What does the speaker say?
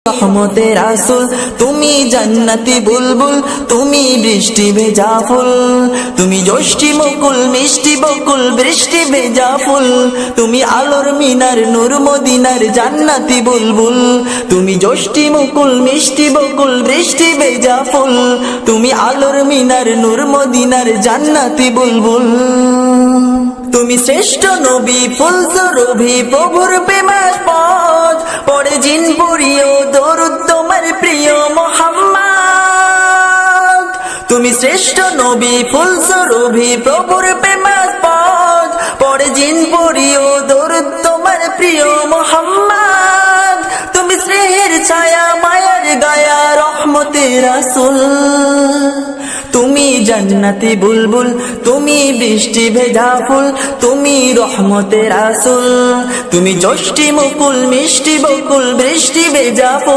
রহমতের রাসূল, তুমি জান্নাতি বুলবুল, তুমি বৃষ্টি ভেজা ফুল, তুমি যষ্টি মুকুল মিষ্টি বকুল বৃষ্টি ভেজা ফুল, তুমি আলোর মিনার নূর মদিনার জান্নাতি বুলবুল, তুমি যষ্টি মুকুল মিষ্টি বকুল বৃষ্টি ভেজা ফুল, তুমি আলোর মিনার নূর মদিনার জান্নাতি বুলবুল। তুমি শ্রেষ্ঠ নবী ফুল সুরভি প্রভুর প্রেমাস্পদ, পড়ে জিন পুরিও দরুদ তোমার প্রিয় মুহাম্মদ। তুমি শ্রেষ্ঠ নবী ফুল সুরভি প্রভুর প্রেমাস্পদ, পড়ে জিন পুরিও দরুদ তোমার প্রিয় মুহাম্মদ। তুমি স্নেহের ছায়া মায়ার গায়া রহমতের রাসূল, তুমি জান্নাতি বুলবুল, তুমি বৃষ্টি ভেজা ফুল, তুমি রহমতের রাসূল, তুমি যষ্টি মুকুল মিষ্টি বকুল বৃষ্টি ভেজা ফুল।